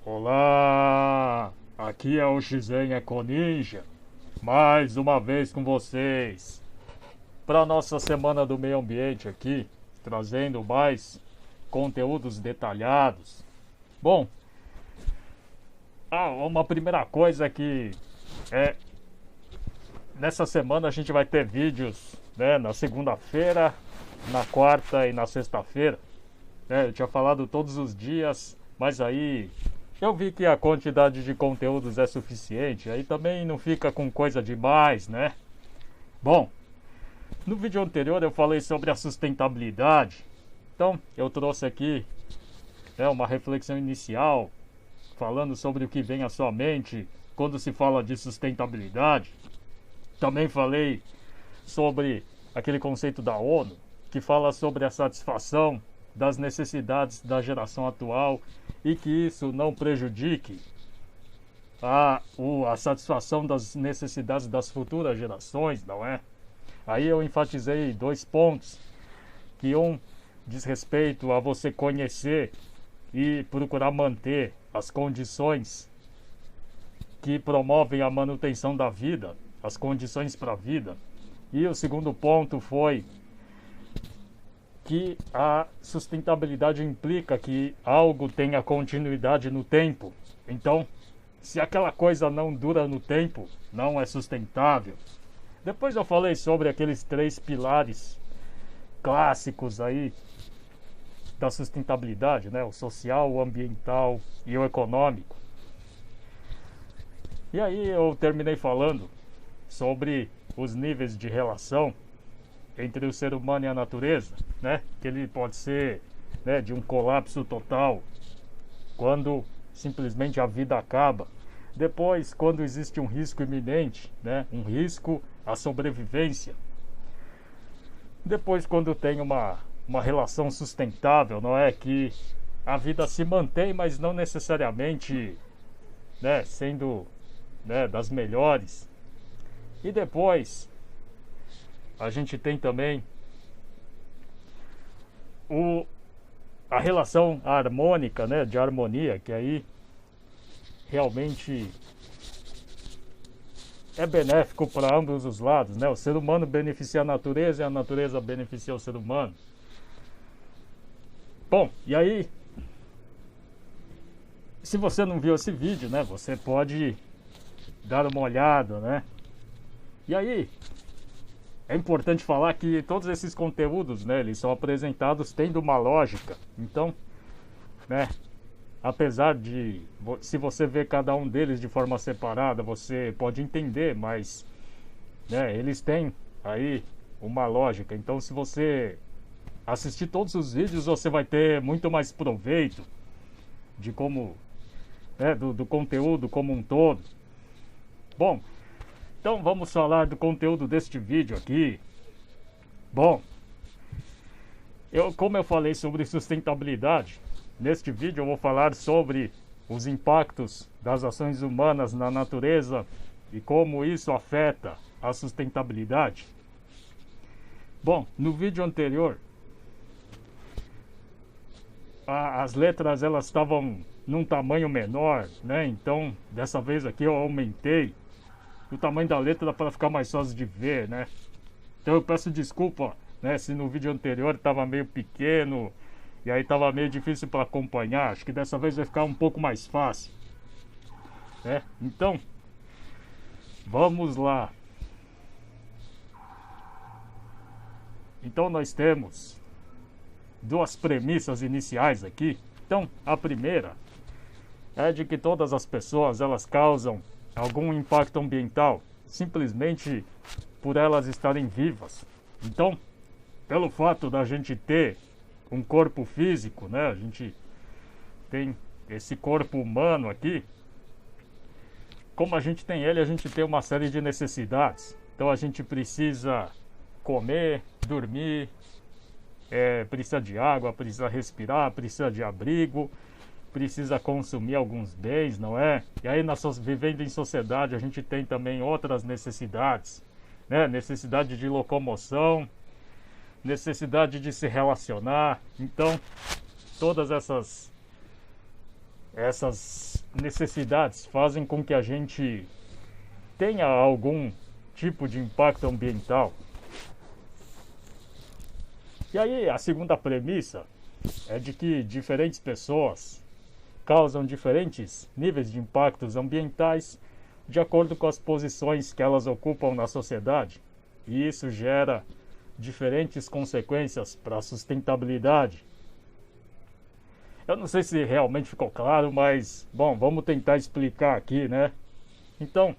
Olá, aqui é o Shizen Eco Ninja, mais uma vez com vocês, para nossa semana do meio ambiente aqui, trazendo mais conteúdos detalhados. Bom, uma primeira coisa que é, nessa semana a gente vai ter vídeos, né, na segunda-feira, na quarta e na sexta-feira. Eu tinha falado todos os dias, mas aí eu vi que a quantidade de conteúdos é suficiente, aí também não fica com coisa demais, né? Bom, no vídeo anterior eu falei sobre a sustentabilidade, então eu trouxe aqui uma reflexão inicial, falando sobre o que vem à sua mente quando se fala de sustentabilidade. Também falei sobre aquele conceito da ONU, que fala sobre a satisfação das necessidades da geração atual e que isso não prejudique a satisfação das necessidades das futuras gerações, não é? Aí eu enfatizei dois pontos, que um diz respeito a você conhecer e procurar manter as condições que promovem a manutenção da vida, as condições para a vida. E o segundo ponto foi que a sustentabilidade implica que algo tenha continuidade no tempo. Então, se aquela coisa não dura no tempo, não é sustentável. Depois eu falei sobre aqueles três pilares clássicos aí da sustentabilidade, né? O social, o ambiental e o econômico. E aí eu terminei falando sobre os níveis de relação entre o ser humano e a natureza, né? Que ele pode ser, né, de um colapso total, quando simplesmente a vida acaba. Depois, quando existe um risco iminente, né? Um risco à sobrevivência. Depois, quando tem uma relação sustentável, não é? Que a vida se mantém, mas não necessariamente, né, sendo, né, das melhores. E depois a gente tem também a relação harmônica, né, de harmonia, que aí realmente é benéfico para ambos os lados, né? O ser humano beneficia a natureza e a natureza beneficia o ser humano. Bom, e aí, se você não viu esse vídeo, né, você pode dar uma olhada, né? E aí, é importante falar que todos esses conteúdos, né, eles são apresentados tendo uma lógica. Então, né, apesar de, se você vê cada um deles de forma separada, você pode entender, mas, né, eles têm aí uma lógica. Então, se você assistir todos os vídeos, você vai ter muito mais proveito de como, né, do conteúdo como um todo. Bom, então vamos falar do conteúdo deste vídeo aqui. Bom, como eu falei sobre sustentabilidade, neste vídeo eu vou falar sobre os impactos das ações humanas na natureza e como isso afeta a sustentabilidade. Bom, no vídeo anterior, as letras elas estavam num tamanho menor, né? Então, dessa vez aqui eu aumentei o tamanho da letra para ficar mais fácil de ver, né? Então eu peço desculpa, né, se no vídeo anterior estava meio pequeno e aí estava meio difícil para acompanhar. Acho que dessa vez vai ficar um pouco mais fácil, né? Então, vamos lá. Então nós temos duas premissas iniciais aqui. Então, a primeira é de que todas as pessoas elas causam algum impacto ambiental simplesmente por elas estarem vivas. Então, pelo fato da gente ter um corpo físico, né? A gente tem esse corpo humano aqui. Como a gente tem ele, a gente tem uma série de necessidades. Então a gente precisa comer, dormir, precisa de água, precisa respirar, precisa de abrigo, precisa consumir alguns bens, não é? E aí, vivendo em sociedade, a gente tem também outras necessidades, né? Necessidade de locomoção, necessidade de se relacionar. Então, todas essas essas necessidades fazem com que a gente tenha algum tipo de impacto ambiental. E aí, a segunda premissa é de que diferentes pessoas causam diferentes níveis de impactos ambientais de acordo com as posições que elas ocupam na sociedade. E isso gera diferentes consequências para a sustentabilidade. Eu não sei se realmente ficou claro, mas, bom, vamos tentar explicar aqui, né? Então,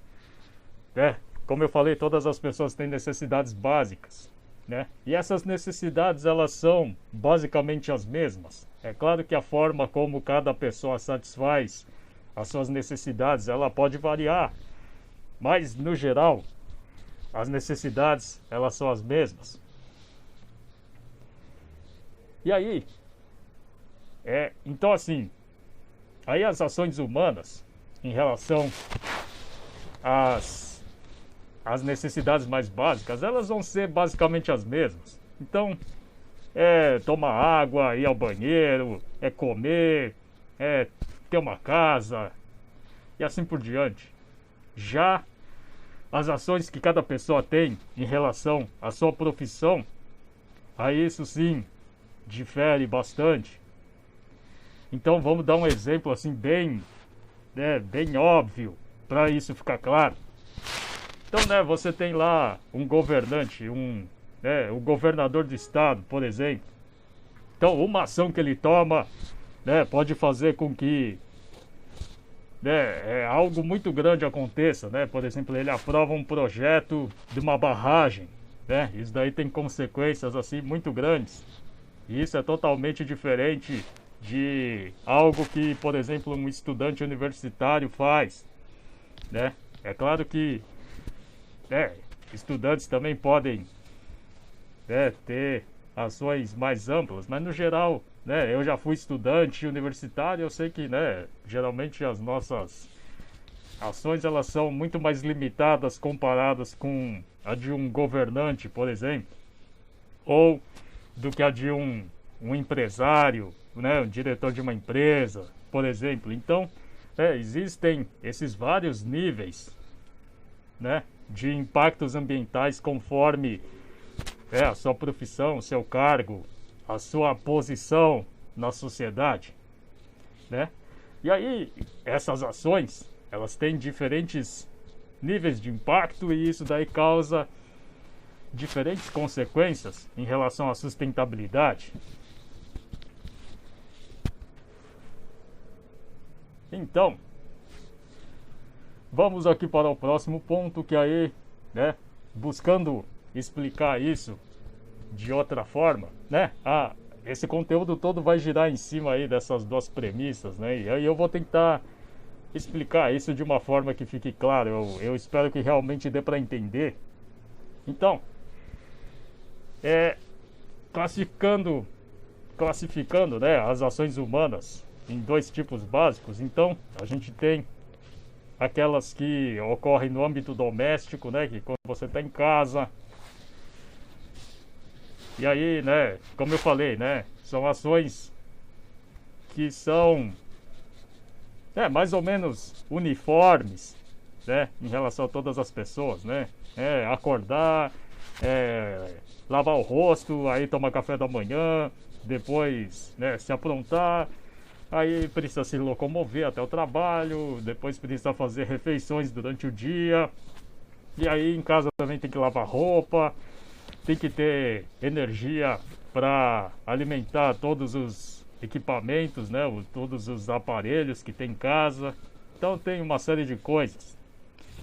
como eu falei, todas as pessoas têm necessidades básicas, né? E essas necessidades, elas são basicamente as mesmas. É claro que a forma como cada pessoa satisfaz as suas necessidades, ela pode variar, mas, no geral, as necessidades, elas são as mesmas. E aí, então assim, aí as ações humanas em relação às necessidades mais básicas, elas vão ser basicamente as mesmas. Então, tomar água, ir ao banheiro, comer, ter uma casa e assim por diante. Já as ações que cada pessoa tem em relação à sua profissão, aí isso sim difere bastante. Então vamos dar um exemplo assim bem óbvio para isso ficar claro. Então, você tem lá um governante, o governador do estado, por exemplo. Então, uma ação que ele toma, pode fazer com que algo muito grande aconteça, né? Por exemplo, ele aprova um projeto de uma barragem, né? Isso daí tem consequências assim muito grandes. E isso é totalmente diferente de algo que, por exemplo, um estudante universitário faz, né? É claro que estudantes também podem ter ações mais amplas, mas no geral, eu já fui estudante universitário, eu sei que, geralmente as nossas ações, elas são muito mais limitadas comparadas com a de um governante, por exemplo, ou do que a de um empresário, um diretor de uma empresa, por exemplo. Então, existem esses vários níveis, de impactos ambientais conforme a sua profissão, o seu cargo, a sua posição na sociedade, E aí, essas ações, elas têm diferentes níveis de impacto e isso daí causa diferentes consequências em relação à sustentabilidade. Então, vamos aqui para o próximo ponto, que aí, buscando explicar isso de outra forma, esse conteúdo todo vai girar em cima aí dessas duas premissas, E aí eu vou tentar explicar isso de uma forma que fique claro. Eu espero que realmente dê para entender. Então, classificando, as ações humanas em dois tipos básicos. Então, a gente tem aquelas que ocorrem no âmbito doméstico, que quando você está em casa. E aí, como eu falei, são ações que são mais ou menos uniformes, em relação a todas as pessoas, acordar, lavar o rosto, aí tomar café da manhã, depois, se aprontar, aí precisa se locomover até o trabalho, depois precisa fazer refeições durante o dia, e aí em casa também tem que lavar roupa, tem que ter energia para alimentar todos os equipamentos, todos os aparelhos que tem em casa. Então tem uma série de coisas.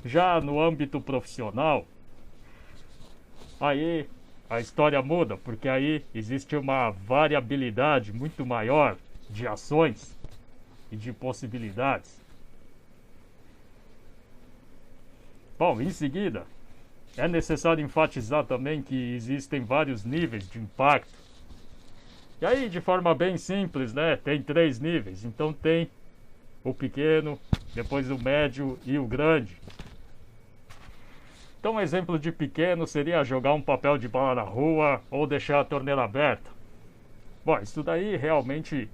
Já no âmbito profissional, aí a história muda, porque aí existe uma variabilidade muito maior de ações e de possibilidades. Bom, em seguida, é necessário enfatizar também que existem vários níveis de impacto. E aí, de forma bem simples, tem 3 níveis. Então tem o pequeno, depois o médio e o grande. Então um exemplo de pequeno seria jogar um papel de bala na rua ou deixar a torneira aberta. Bom, isso daí realmente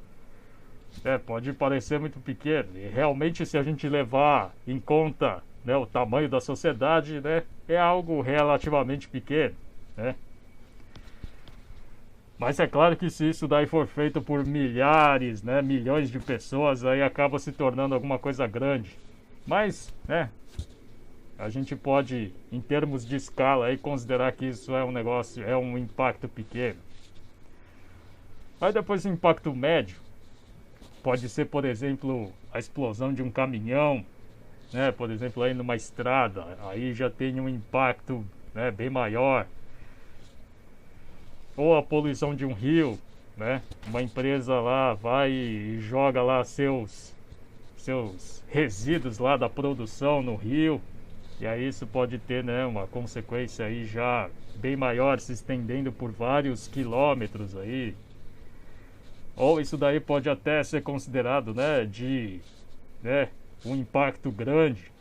pode parecer muito pequeno. E realmente, se a gente levar em conta, né, o tamanho da sociedade, né, é algo relativamente pequeno, né? Mas é claro que se isso daí for feito por milhares, né, milhões de pessoas, aí acaba se tornando alguma coisa grande. Mas, né, a gente pode, em termos de escala, aí considerar que isso é um negócio, é um impacto pequeno. Aí depois o impacto médio pode ser, por exemplo, a explosão de um caminhão, né, por exemplo, aí numa estrada, aí já tem um impacto, né, bem maior. Ou a poluição de um rio, né? Uma empresa lá vai e joga lá seus resíduos lá da produção no rio, e aí isso pode ter, né, uma consequência aí já bem maior, se estendendo por vários quilômetros aí. Ou isso daí pode até ser considerado, né, um impacto grande,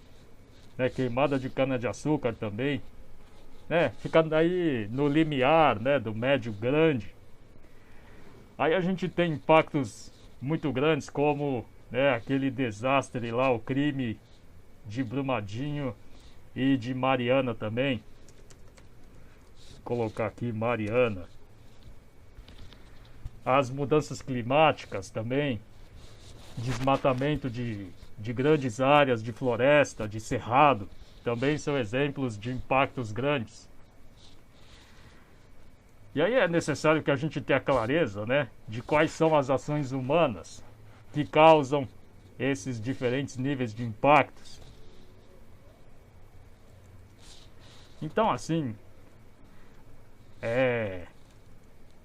né, queimada de cana-de-açúcar também, né, ficando aí no limiar, né, do médio grande. Aí a gente tem impactos muito grandes, como, né, aquele desastre lá, o crime de Brumadinho e de Mariana também. Vou colocar aqui Mariana. As mudanças climáticas também, desmatamento de grandes áreas de floresta, de cerrado, também são exemplos de impactos grandes. E aí é necessário que a gente tenha clareza, né, de quais são as ações humanas que causam esses diferentes níveis de impactos. Então, assim,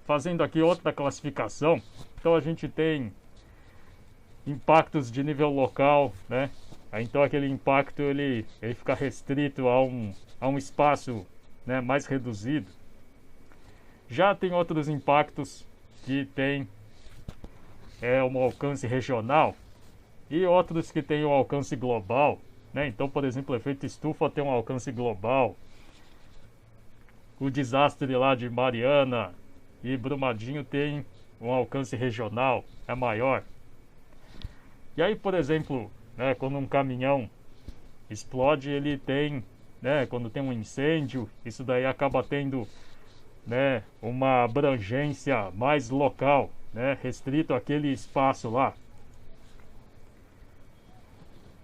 fazendo aqui outra classificação, então a gente tem impactos de nível local, né? Então aquele impacto ele fica restrito a um espaço, né, mais reduzido. Já tem outros impactos que têm um alcance regional e outros que têm um alcance global, né? Então, por exemplo, o efeito estufa tem um alcance global. O desastre lá de Mariana e Brumadinho tem um alcance regional, é maior. E aí, por exemplo, né, quando um caminhão explode, ele tem, né, quando tem um incêndio, isso daí acaba tendo, né, uma abrangência mais local, né, restrito àquele espaço lá.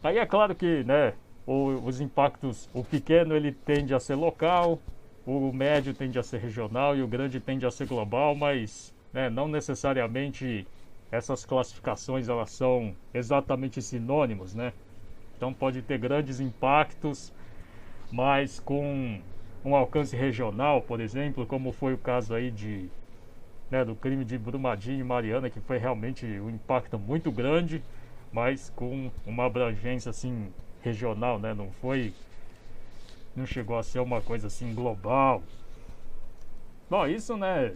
Aí é claro que, né, os impactos, o pequeno ele tende a ser local, o médio tende a ser regional e o grande tende a ser global, mas, né, não necessariamente essas classificações elas são exatamente sinônimos, né? Então pode ter grandes impactos, mas com um alcance regional, por exemplo, como foi o caso aí do crime de Brumadinho e Mariana, que foi realmente um impacto muito grande, mas com uma abrangência assim regional, né? Não chegou a ser uma coisa assim global. Bom, isso, né,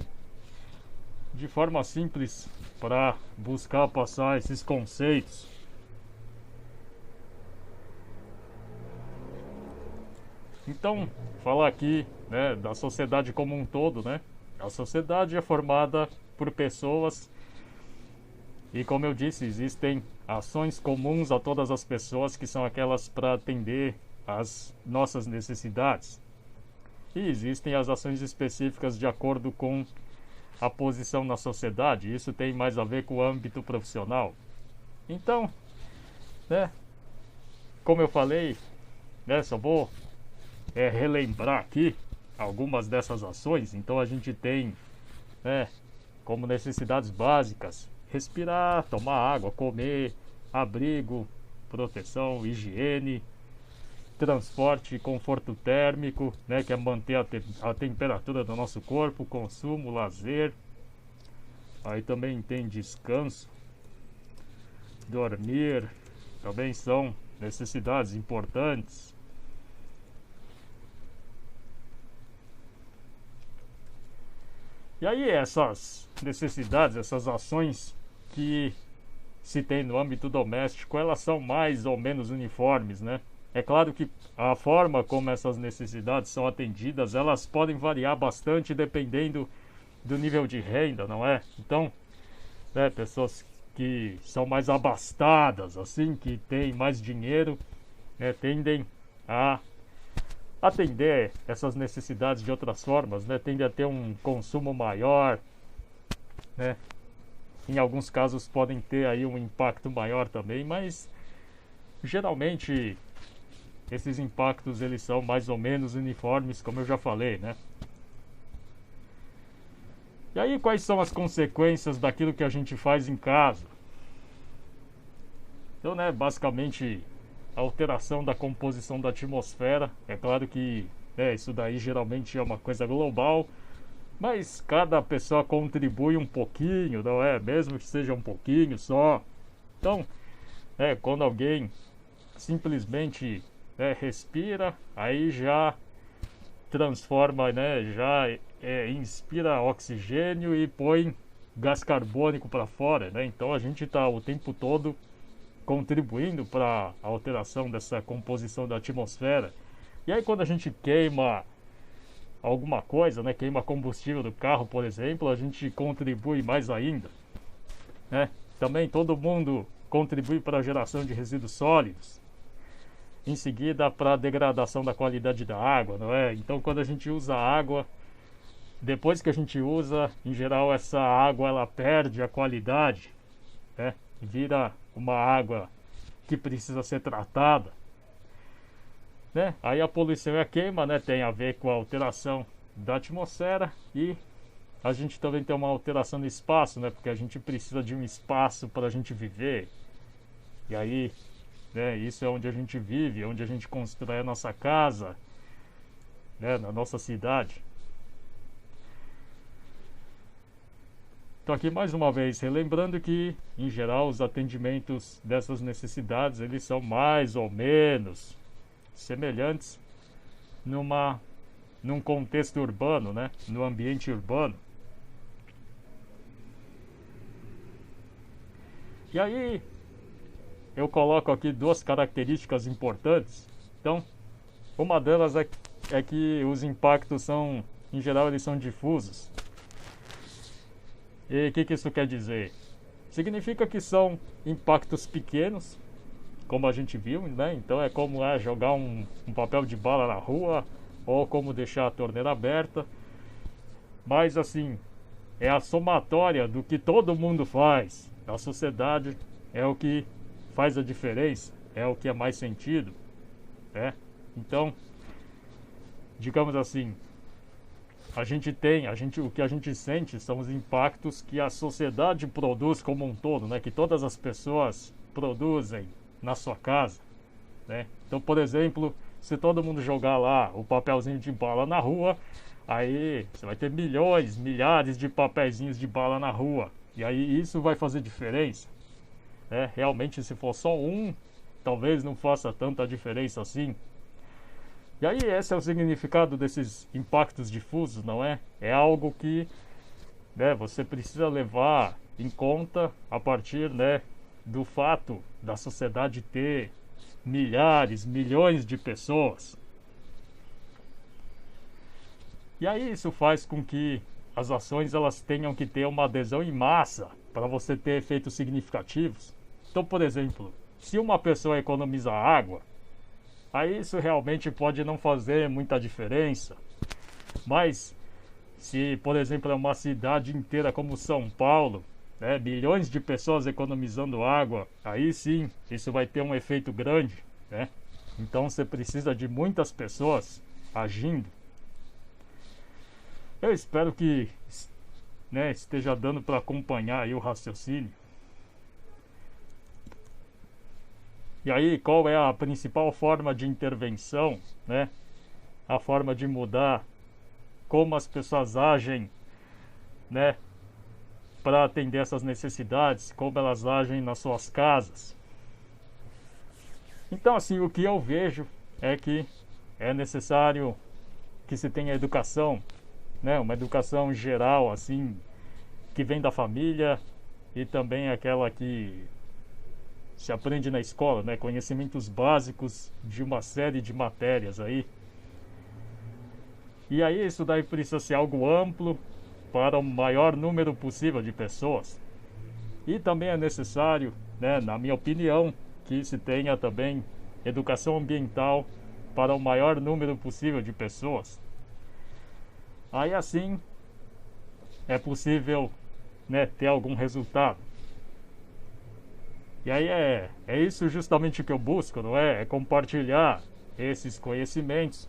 de forma simples para buscar passar esses conceitos. Então, falar aqui, né, da sociedade como um todo, né? A sociedade é formada por pessoas e, como eu disse, existem ações comuns a todas as pessoas que são aquelas para atender às nossas necessidades. E existem as ações específicas de acordo com a posição na sociedade. Isso tem mais a ver com o âmbito profissional. Então, né, como eu falei, né, só vou relembrar aqui algumas dessas ações. Então a gente tem, né, como necessidades básicas: respirar, tomar água, comer, abrigo, proteção, higiene, transporte e conforto térmico, né, que é manter a temperatura do nosso corpo, consumo, lazer. Aí também tem descanso, dormir, também são necessidades importantes. E aí essas necessidades, essas ações que se tem no âmbito doméstico, elas são mais ou menos uniformes, né? É claro que a forma como essas necessidades são atendidas, elas podem variar bastante dependendo do nível de renda, não é? Então, né, pessoas que são mais abastadas, assim, que têm mais dinheiro, né, tendem a atender essas necessidades de outras formas, né, tendem a ter um consumo maior, né, em alguns casos podem ter aí um impacto maior também, mas geralmente esses impactos eles são mais ou menos uniformes, como eu já falei, né. E aí, quais são as consequências daquilo que a gente faz em casa? Então, né, basicamente, a alteração da composição da atmosfera. É claro que, né, isso daí geralmente é uma coisa global, mas cada pessoa contribui um pouquinho, não é? Mesmo que seja um pouquinho só. Então, quando alguém simplesmente, respira, aí já transforma, né, já inspira oxigênio e põe gás carbônico para fora, né? Então a gente está o tempo todo contribuindo para a alteração dessa composição da atmosfera. E aí quando a gente queima alguma coisa, né, queima combustível do carro, por exemplo, a gente contribui mais ainda, né? Também todo mundo contribui para a geração de resíduos sólidos. Em seguida, para a degradação da qualidade da água, não é? Então, quando a gente usa água, depois que a gente usa, em geral, essa água ela perde a qualidade, né? Vira uma água que precisa ser tratada, né? Aí a poluição e a queima, né, tem a ver com a alteração da atmosfera e a gente também tem uma alteração no espaço, né? Porque a gente precisa de um espaço para a gente viver. E aí, né, isso é onde a gente vive, onde a gente constrói a nossa casa, né, na nossa cidade. Então aqui mais uma vez, relembrando que, em geral, os atendimentos dessas necessidades, eles são mais ou menos semelhantes num contexto urbano, né, no ambiente urbano. E aí, eu coloco aqui duas características importantes. Então, uma delas é que os impactos são, em geral, eles são difusos. E o que isso quer dizer? Significa que são impactos pequenos, como a gente viu, né? Então é como jogar um papel de bala na rua, ou como deixar a torneira aberta. Mas assim, é a somatória do que todo mundo faz. A sociedade é o que faz a diferença, é o que é mais sentido, né? Então, digamos assim, o que a gente sente são os impactos que a sociedade produz como um todo, né? Que todas as pessoas produzem na sua casa, né? Então, por exemplo, se todo mundo jogar lá o papelzinho de bala na rua, aí você vai ter milhões, milhares de papeizinhos de bala na rua. E aí isso vai fazer diferença, né? Realmente, se for só um, talvez não faça tanta diferença assim. E aí esse é o significado desses impactos difusos, não é? É algo que, né, você precisa levar em conta a partir, né, do fato da sociedade ter milhares, milhões de pessoas. E aí isso faz com que as ações elas tenham que ter uma adesão em massa para você ter efeitos significativos. Então, por exemplo, se uma pessoa economiza água, aí isso realmente pode não fazer muita diferença. Mas se, por exemplo, é uma cidade inteira como São Paulo, né, milhões de pessoas economizando água, aí sim, isso vai ter um efeito grande, né? Então você precisa de muitas pessoas agindo. Eu espero que, né, esteja dando para acompanhar aí o raciocínio. E aí, qual é a principal forma de intervenção, né? A forma de mudar como as pessoas agem, né, para atender essas necessidades, como elas agem nas suas casas. Então, assim, o que eu vejo é que é necessário que se tenha educação, né, uma educação geral, assim, que vem da família e também aquela que se aprende na escola, né? Conhecimentos básicos de uma série de matérias aí. E aí isso daí precisa ser algo amplo para o maior número possível de pessoas. E também é necessário, né, na minha opinião, que se tenha também educação ambiental para o maior número possível de pessoas. Aí assim é possível, né, ter algum resultado. E aí é isso justamente que eu busco, não é? É compartilhar esses conhecimentos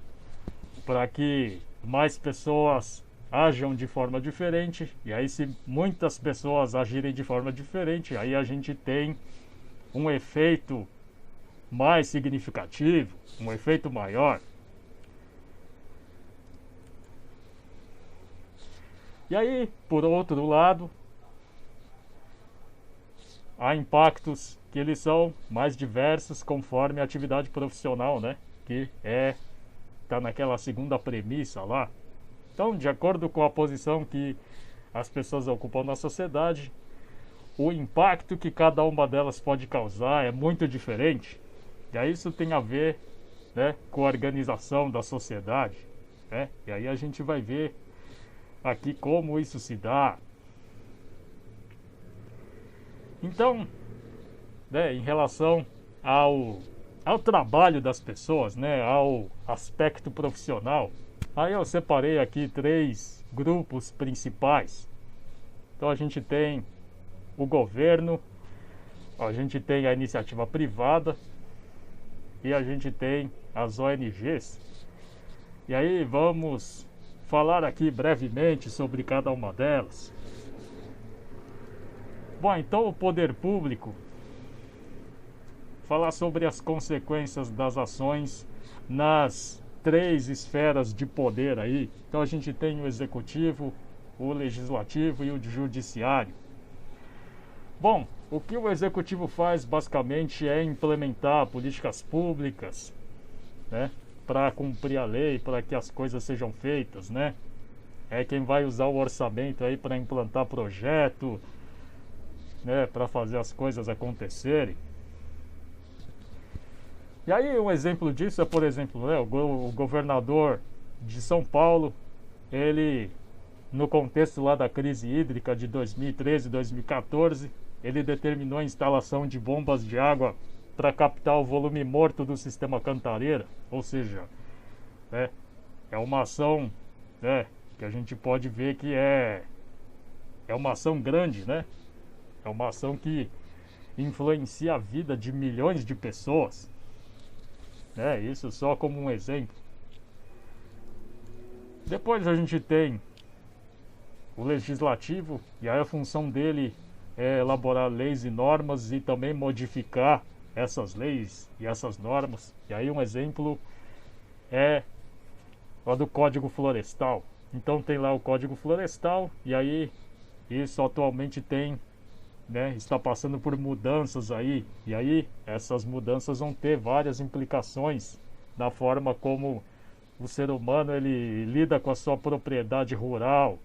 para que mais pessoas ajam de forma diferente. E aí, se muitas pessoas agirem de forma diferente, aí a gente tem um efeito mais significativo, um efeito maior. E aí, por outro lado, há impactos que eles são mais diversos conforme a atividade profissional, né? Que tá naquela segunda premissa lá. Então, de acordo com a posição que as pessoas ocupam na sociedade, o impacto que cada uma delas pode causar é muito diferente. E aí isso tem a ver, né, com a organização da sociedade, né? E aí a gente vai ver aqui como isso se dá. Então, né, em relação ao trabalho das pessoas, né, ao aspecto profissional, aí eu separei aqui 3 grupos principais. Então a gente tem o governo, a gente tem a iniciativa privada e a gente tem as ONGs. E aí vamos falar aqui brevemente sobre cada uma delas. Bom, então o poder público, falar sobre as consequências das ações nas 3 esferas de poder aí. Então a gente tem o executivo, o legislativo e o judiciário. Bom, o que o executivo faz basicamente é implementar políticas públicas, né, para cumprir a lei, para que as coisas sejam feitas, né? É quem vai usar o orçamento aí para implantar projeto, né, para fazer as coisas acontecerem. E aí um exemplo disso é, por exemplo, né, o governador de São Paulo, ele, no contexto lá da crise hídrica de 2013 e 2014, ele determinou a instalação de bombas de água para captar o volume morto do sistema Cantareira. Ou seja, né, é uma ação, né, que a gente pode ver que é uma ação grande, né? É uma ação que influencia a vida de milhões de pessoas, né? Isso só como um exemplo. Depois a gente tem o legislativo, e aí a função dele é elaborar leis e normas e também modificar essas leis e essas normas. E aí um exemplo é o do Código Florestal. Então tem lá o Código Florestal, e aí isso atualmente tem, né, está passando por mudanças aí. E aí essas mudanças vão ter várias implicações na forma como o ser humano ele lida com a sua propriedade rural.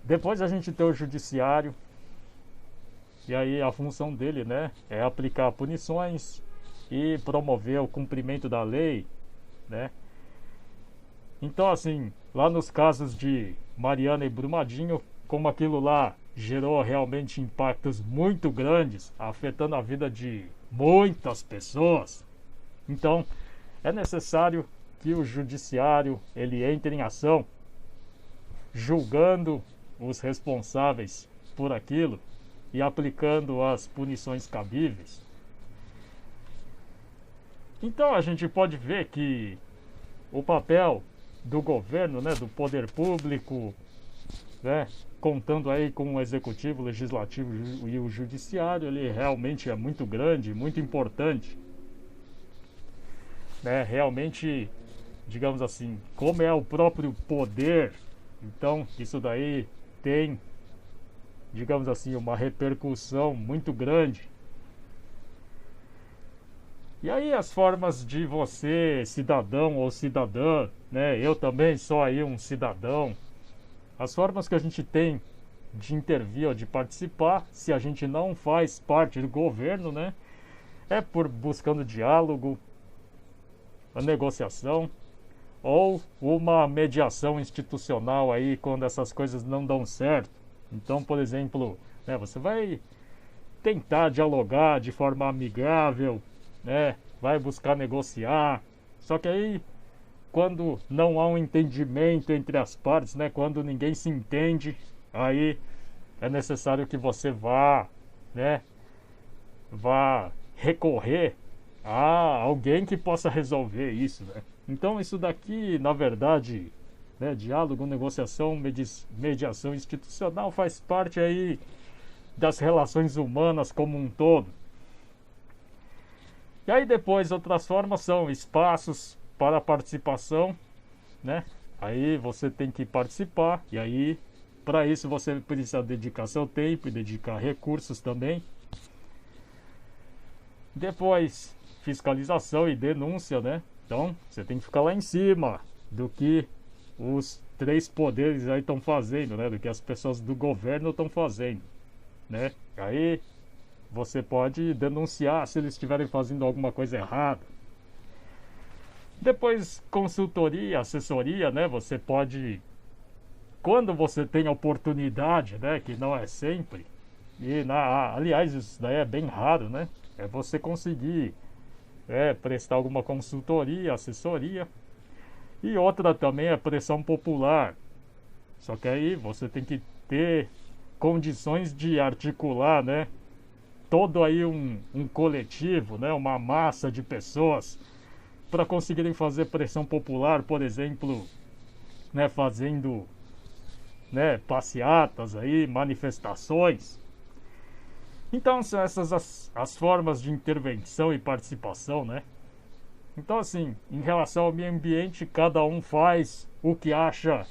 Depois a gente tem o judiciário, e aí a função dele, né, é aplicar punições e promover o cumprimento da lei, né? Então assim, lá nos casos de Mariana e Brumadinho, como aquilo lá gerou realmente impactos muito grandes, afetando a vida de muitas pessoas, então é necessário que o judiciário ele entre em ação, julgando os responsáveis por aquilo e aplicando as punições cabíveis. Então a gente pode ver que o papel do governo, né, do poder público, né, contando aí com o executivo, o legislativo e o judiciário, ele realmente é muito grande, muito importante, né? Realmente, digamos assim, como é o próprio poder, então isso daí tem, digamos assim, uma repercussão muito grande. E aí as formas de você, cidadão ou cidadã, né, eu também sou aí um cidadão, as formas que a gente tem de intervir ou de participar, se a gente não faz parte do governo, né, é por buscando diálogo, a negociação ou uma mediação institucional aí quando essas coisas não dão certo. Então, por exemplo, né, você vai tentar dialogar de forma amigável, né, vai buscar negociar. Só que aí, quando não há um entendimento entre as partes, né, quando ninguém se entende, aí é necessário que você né, vá recorrer a alguém que possa resolver isso, né? Então isso daqui, na verdade, né, diálogo, negociação, mediação institucional faz parte aí das relações humanas como um todo. E aí depois outras formas são espaços para a participação, né? Aí você tem que participar e aí para isso você precisa dedicar seu tempo e dedicar recursos também. Depois fiscalização e denúncia, né? Então você tem que ficar lá em cima do que os três poderes aí estão fazendo, né? Do que as pessoas do governo estão fazendo, né? Aí você pode denunciar se eles estiverem fazendo alguma coisa errada. Depois consultoria, assessoria, né? Você pode, quando você tem a oportunidade, né? Que não é sempre. E aliás, isso daí é bem raro, né? É você conseguir prestar alguma consultoria, assessoria. E outra também é pressão popular. Só que aí você tem que ter condições de articular, né? Todo aí um coletivo, né? Uma massa de pessoas para conseguirem fazer pressão popular, por exemplo, né? Fazendo, né? Passeatas aí, manifestações. Então são essas as formas de intervenção e participação, né? Então assim, em relação ao meio ambiente, cada um faz o que acha,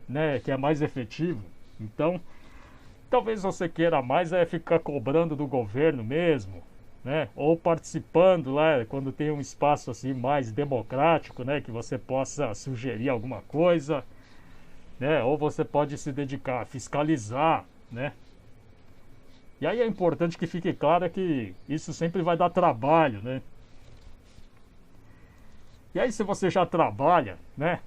né, que é mais efetivo. Então, talvez você queira mais ficar cobrando do governo mesmo, né? Ou participando lá quando tem um espaço assim mais democrático, né, que você possa sugerir alguma coisa, né? Ou você pode se dedicar a fiscalizar, né? E aí é importante que fique claro que isso sempre vai dar trabalho, né? E aí se você já trabalha, né,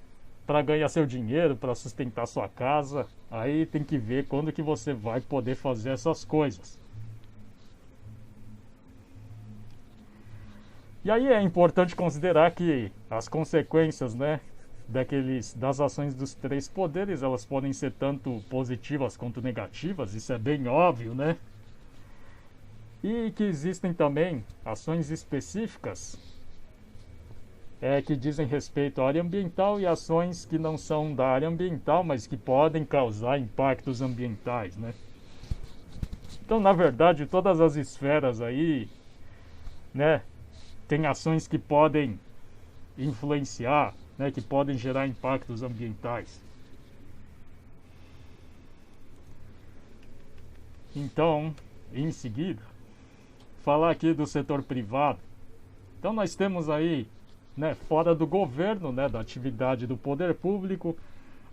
para ganhar seu dinheiro, para sustentar sua casa, aí tem que ver quando que você vai poder fazer essas coisas. E aí é importante considerar que as consequências, né, das ações dos três poderes, elas podem ser tanto positivas quanto negativas, isso é bem óbvio, né? E que existem também ações específicas que dizem respeito à área ambiental e ações que não são da área ambiental, mas que podem causar impactos ambientais, né? Então, na verdade, todas as esferas aí, né, tem ações que podem influenciar, né, que podem gerar impactos ambientais. Então, em seguida, falar aqui do setor privado. Então nós temos aí, né, fora do governo, né, da atividade do poder público,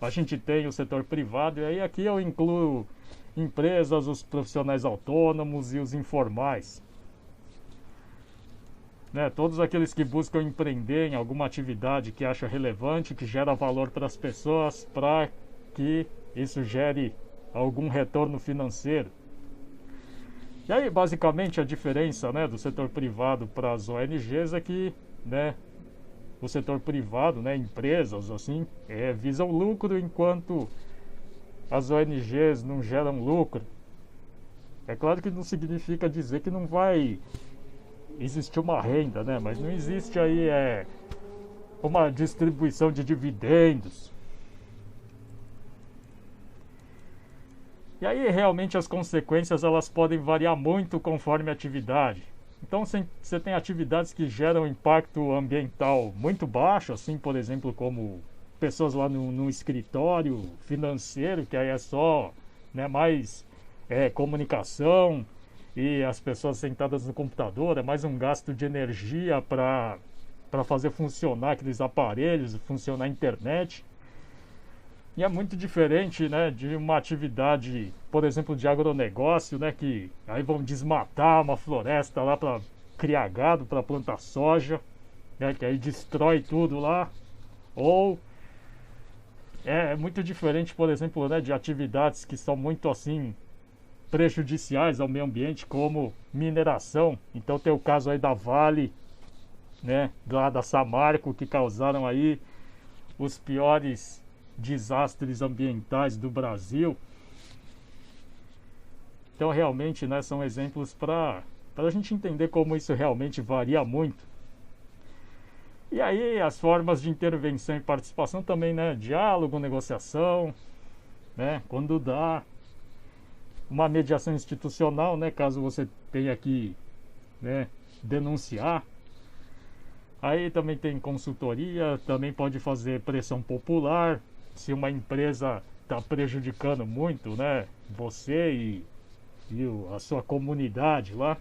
a gente tem o setor privado, e aí aqui eu incluo empresas, os profissionais autônomos e os informais, né, todos aqueles que buscam empreender em alguma atividade que acha relevante, que gera valor para as pessoas, para que isso gere algum retorno financeiro. E aí, basicamente, a diferença, né, do setor privado para as ONGs é que, né, o setor privado, né, empresas assim, visam lucro, enquanto as ONGs não geram lucro. É claro que não significa dizer que não vai existir uma renda, né, mas não existe aí uma distribuição de dividendos. E aí realmente as consequências elas podem variar muito conforme a atividade. Então você tem atividades que geram impacto ambiental muito baixo, assim por exemplo como pessoas lá no escritório financeiro, que aí é só, né, mais comunicação e as pessoas sentadas no computador, é mais um gasto de energia para fazer funcionar aqueles aparelhos, funcionar a internet. E é muito diferente, né, de uma atividade, por exemplo, de agronegócio, né, que aí vão desmatar uma floresta lá para criar gado, para plantar soja, né, que aí destrói tudo lá. Ou é muito diferente, por exemplo, né, de atividades que são muito assim prejudiciais ao meio ambiente, como mineração. Então tem o caso aí da Vale, né, lá da Samarco, que causaram aí os piores desastres ambientais do Brasil. Então realmente, né, são exemplos para a gente entender como isso realmente varia muito. E aí as formas de intervenção e participação também, né, diálogo, negociação, né, quando dá, uma mediação institucional, né, caso você tenha que, né, denunciar. Aí também tem consultoria, também pode fazer pressão popular, se uma empresa está prejudicando muito, né, você e a sua comunidade lá.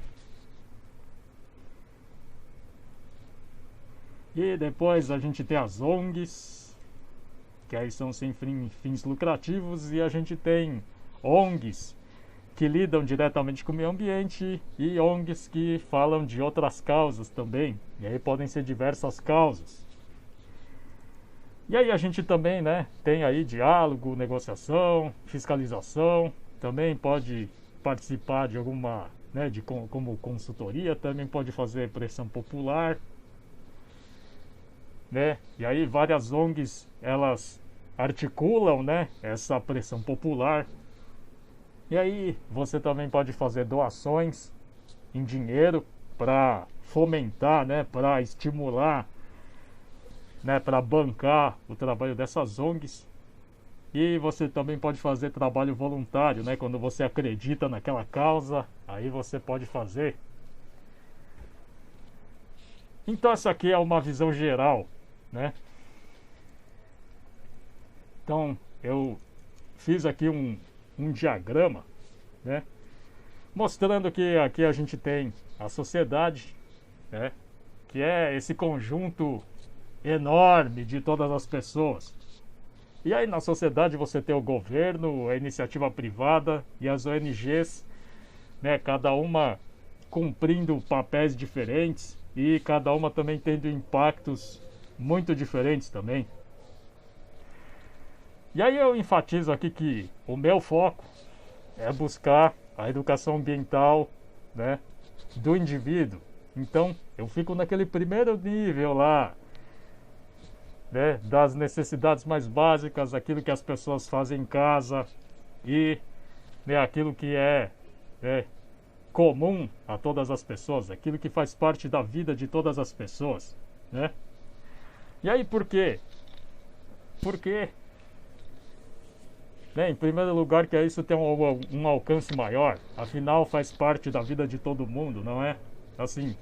E depois a gente tem as ONGs, que aí são sem fins lucrativos, e a gente tem ONGs que lidam diretamente com o meio ambiente e ONGs que falam de outras causas também. E aí podem ser diversas causas. E aí a gente também, né, tem aí diálogo, negociação, fiscalização, também pode participar de alguma, né, como consultoria, também pode fazer pressão popular, né? E aí várias ONGs, elas articulam, né, essa pressão popular. E aí você também pode fazer doações em dinheiro para fomentar, né, para estimular, né, para bancar o trabalho dessas ONGs. E você também pode fazer trabalho voluntário, né, quando você acredita naquela causa, aí você pode fazer. Então essa aqui é uma visão geral, né? Então eu fiz aqui um diagrama, né, mostrando que aqui a gente tem a sociedade, né, que é esse conjunto enorme de todas as pessoas. E aí na sociedade você tem o governo, a iniciativa privada e as ONGs, né, cada uma cumprindo papéis diferentes e cada uma também tendo impactos muito diferentes também. E aí eu enfatizo aqui que o meu foco é buscar a educação ambiental, né, do indivíduo. Então eu fico naquele primeiro nível lá, né, das necessidades mais básicas, aquilo que as pessoas fazem em casa e, né, aquilo que é, né, comum a todas as pessoas, aquilo que faz parte da vida de todas as pessoas, né? E aí por quê? Porque, né, em primeiro lugar, que isso tem um alcance maior, afinal faz parte da vida de todo mundo, não é? Assim,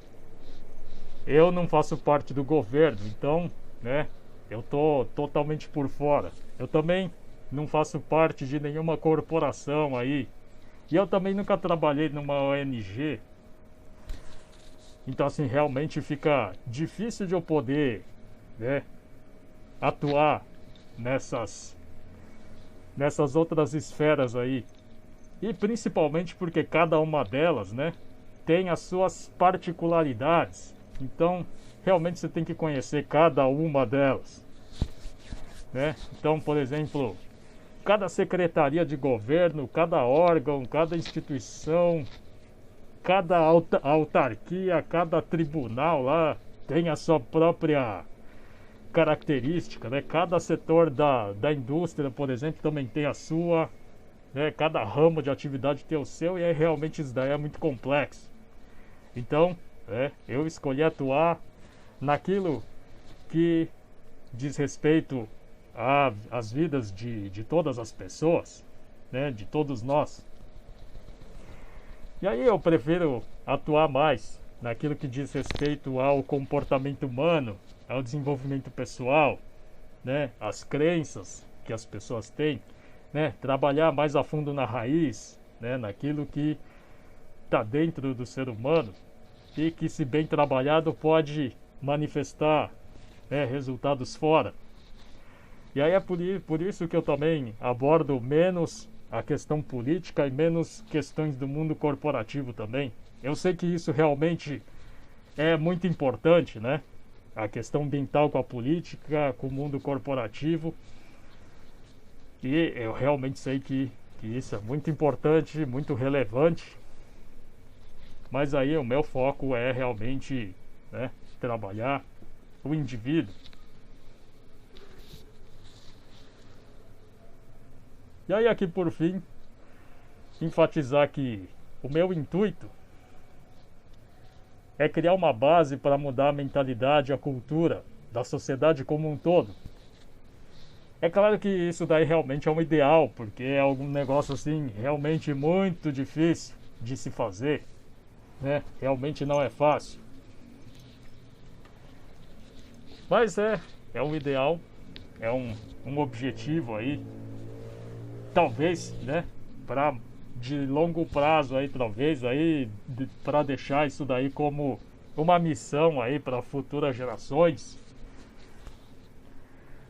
eu não faço parte do governo, então, né, eu tô totalmente por fora. Eu também não faço parte de nenhuma corporação aí, e eu também nunca trabalhei numa ONG. Então assim, realmente fica difícil de eu poder, né, atuar nessas outras esferas aí. E principalmente porque cada uma delas, né, tem as suas particularidades. Então, realmente você tem que conhecer cada uma delas, né? Então, por exemplo, cada secretaria de governo, cada órgão, cada instituição, cada autarquia, cada tribunal lá tem a sua própria característica, né? Cada setor da indústria, por exemplo, também tem a sua, né? Cada ramo de atividade tem o seu, e aí realmente isso daí é muito complexo. Então, eu escolhi atuar naquilo que diz respeito às vidas de todas as pessoas, né? De todos nós. E aí eu prefiro atuar mais naquilo que diz respeito ao comportamento humano, ao desenvolvimento pessoal, né, as crenças que as pessoas têm, né, trabalhar mais a fundo na raiz, né, naquilo que está dentro do ser humano e que, se bem trabalhado, pode manifestar, né, resultados fora. E aí é por isso que eu também abordo menos a questão política e menos questões do mundo corporativo também. Eu sei que isso realmente é muito importante, né? A questão ambiental com a política, com o mundo corporativo. E eu realmente sei que isso é muito importante, muito relevante. Mas aí o meu foco é realmente, né, trabalhar o indivíduo. E aí aqui por fim, enfatizar que o meu intuito é criar uma base para mudar a mentalidade e a cultura da sociedade como um todo. É claro que isso daí realmente é um ideal, porque é algum negócio assim realmente muito difícil de se fazer, né? Realmente não é fácil. Mas é um ideal, é um objetivo aí, talvez, né? Para de longo prazo aí, talvez aí, para deixar isso daí como uma missão aí para futuras gerações.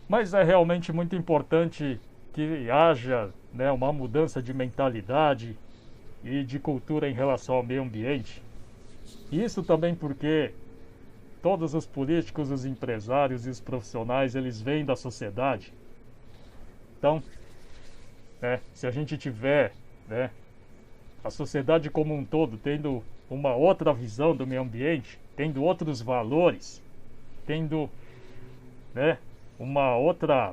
Mas é realmente muito importante que haja, né, uma mudança de mentalidade e de cultura em relação ao meio ambiente. Isso também porque todos os políticos, os empresários e os profissionais, eles vêm da sociedade. Então, né, se a gente tiver, né, a sociedade como um todo tendo uma outra visão do meio ambiente, tendo outros valores, tendo, né, uma outra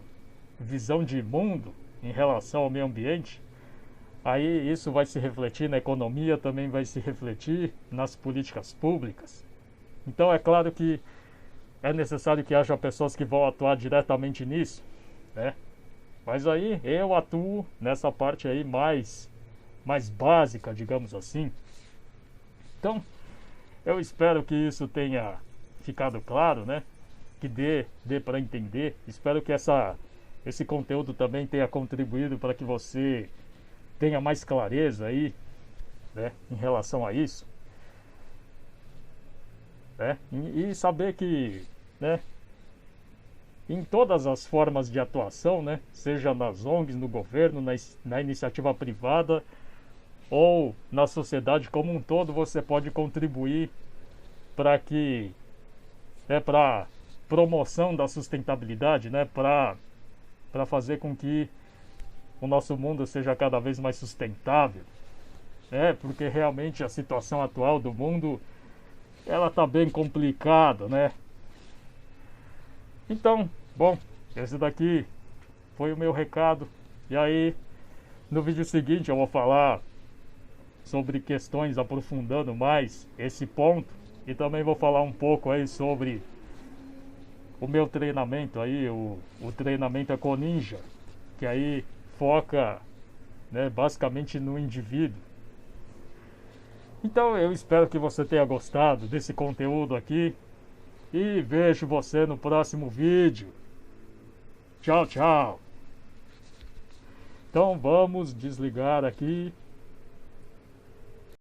visão de mundo em relação ao meio ambiente, aí isso vai se refletir na economia, também vai se refletir nas políticas públicas. Então é claro que é necessário que haja pessoas que vão atuar diretamente nisso, né? Mas aí eu atuo nessa parte aí mais básica, digamos assim. Então, eu espero que isso tenha ficado claro, né? Que dê para entender. Espero que esse conteúdo também tenha contribuído para que você tenha mais clareza aí, né, em relação a isso, né? E saber que, né, em todas as formas de atuação, né, seja nas ONGs, no governo, na iniciativa privada ou na sociedade como um todo, você pode contribuir para que, né, para promoção da sustentabilidade, né, para fazer com que o nosso mundo seja cada vez mais sustentável, né, porque realmente a situação atual do mundo, ela tá bem complicada, né? Então, bom, esse daqui foi o meu recado. E aí, no vídeo seguinte eu vou falar sobre questões aprofundando mais esse ponto e também vou falar um pouco aí sobre o meu treinamento aí, o treinamento Econinja, que aí foca, né, basicamente no indivíduo. Então eu espero que você tenha gostado desse conteúdo aqui e vejo você no próximo vídeo. Tchau, tchau. Então vamos desligar aqui